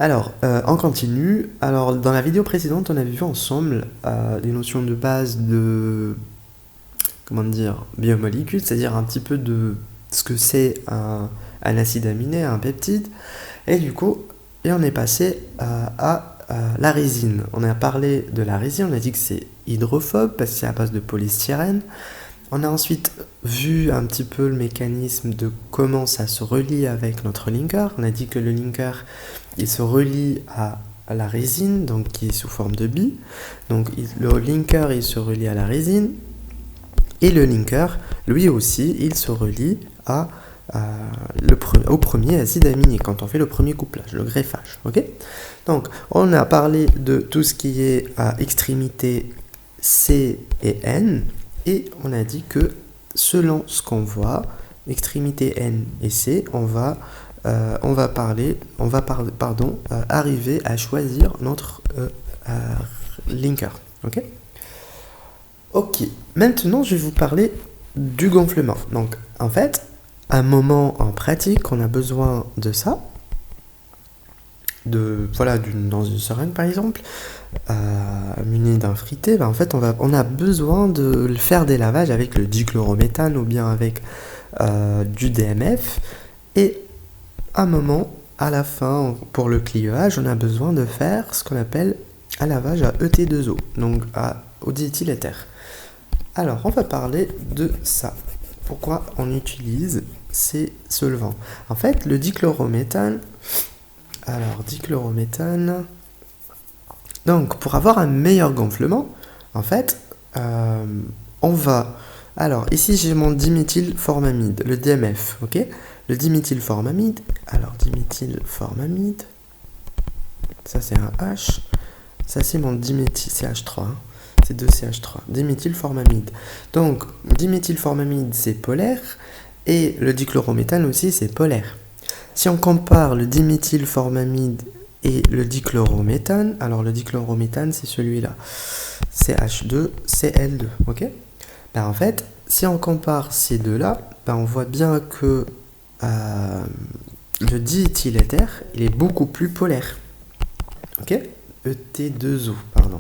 Alors, on continue. Alors, dans la vidéo précédente, on avait vu ensemble les notions de base de, comment dire, biomolécules, c'est-à-dire un petit peu de ce que c'est un acide aminé, un peptide. Et du coup, on est passé à la résine. On a parlé de la résine, on a dit que c'est hydrophobe parce que c'est à base de polystyrène. On a ensuite vu un petit peu le mécanisme de comment ça se relie avec notre linker. On a dit que le linker, il se relie à la résine, donc qui est sous forme de bi. Donc le linker, il se relie à la résine. Et le linker, lui aussi, il se relie au premier acide aminé, quand on fait le premier couplage, le greffage. Okay, donc, on a parlé de tout ce qui est à extrémité C et N. Et on a dit que selon ce qu'on voit, extrémité N et C, on va arriver à choisir notre linker. Ok. Ok. Maintenant, je vais vous parler du gonflement. Donc, en fait, à un moment en pratique, on a besoin de ça. Dans une seringue par exemple, munie d'un frité, en fait on a besoin de faire des lavages avec le dichlorométhane ou bien avec du DMF, et à un moment, à la fin, pour le clivage, on a besoin de faire ce qu'on appelle un lavage à ET2O, donc au diéthyléther. Alors on va parler de ça. Pourquoi on utilise ces solvants? En fait, le dichlorométhane, donc pour avoir un meilleur gonflement, en fait, on va... Alors, ici j'ai mon diméthylformamide, le DMF, ok? Le diméthylformamide, ça c'est un H, ça c'est mon CH3, hein. C'est 2CH3, diméthylformamide. Donc, diméthylformamide c'est polaire, et le dichlorométhane aussi c'est polaire. Si on compare le diméthylformamide et le dichlorométhane, alors le dichlorométhane c'est celui-là, CH2Cl2, ok? Ben en fait, si on compare ces deux-là, ben on voit bien que le diéthyléther, il est beaucoup plus polaire, ok? ET2O, pardon.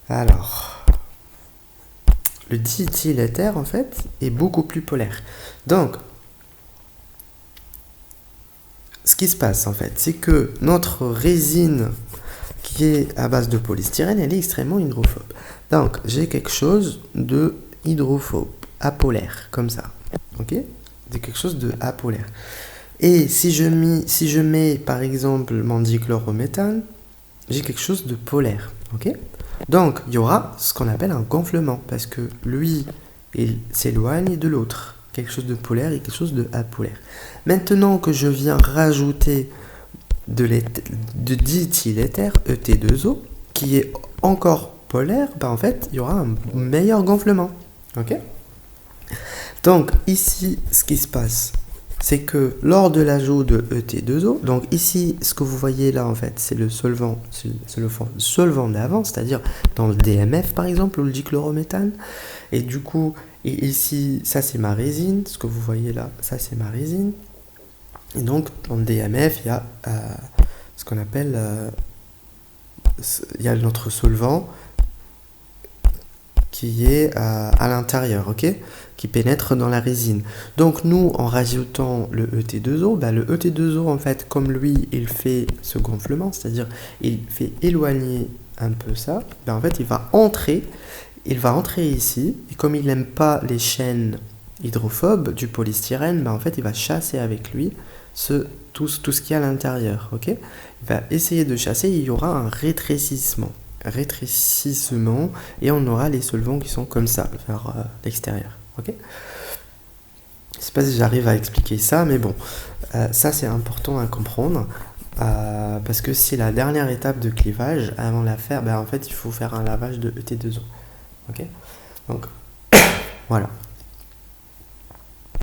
Alors, le diéthyléther en fait est beaucoup plus polaire. Donc, ce qui se passe en fait, c'est que notre résine qui est à base de polystyrène, elle est extrêmement hydrophobe. Donc j'ai quelque chose de hydrophobe, apolaire, comme ça. Ok? C'est quelque chose de apolaire. Et si je mets par exemple mon dichlorométhane, j'ai quelque chose de polaire. Ok? Donc il y aura ce qu'on appelle un gonflement, parce que lui, il s'éloigne de l'autre. Quelque chose de polaire et quelque chose de apolaire. Maintenant que je viens rajouter de diéthyléther, ET2O, qui est encore polaire, ben en fait, il y aura un meilleur gonflement. Ok? Donc, ici, ce qui se passe, c'est que lors de l'ajout de ET2O, donc ici, ce que vous voyez là, en fait, c'est le solvant, solvant d'avant, c'est-à-dire dans le DMF, par exemple, ou le dichlorométhane. Et du coup, et ici, ça c'est ma résine, ce que vous voyez là, ça c'est ma résine. Et donc, dans le DMF, il y a ce qu'on appelle, il y a notre solvant qui est à l'intérieur, ok, qui pénètre dans la résine. Donc, nous, en rajoutant le ET2O, le ET2O, en fait, comme lui, il fait ce gonflement, c'est-à-dire, il fait éloigner un peu ça, en fait, il va entrer ici, et comme il n'aime pas les chaînes hydrophobes du polystyrène, en fait, il va chasser avec lui tout ce qu'il y a à l'intérieur, ok? Il va essayer de chasser, il y aura un rétrécissement, et on aura les solvants qui sont comme ça, vers l'extérieur, ok? Je ne sais pas si j'arrive à expliquer ça, mais bon, ça c'est important à comprendre, parce que c'est la dernière étape de clivage. Avant de la faire, en fait, il faut faire un lavage de ET2O. Ok, donc voilà.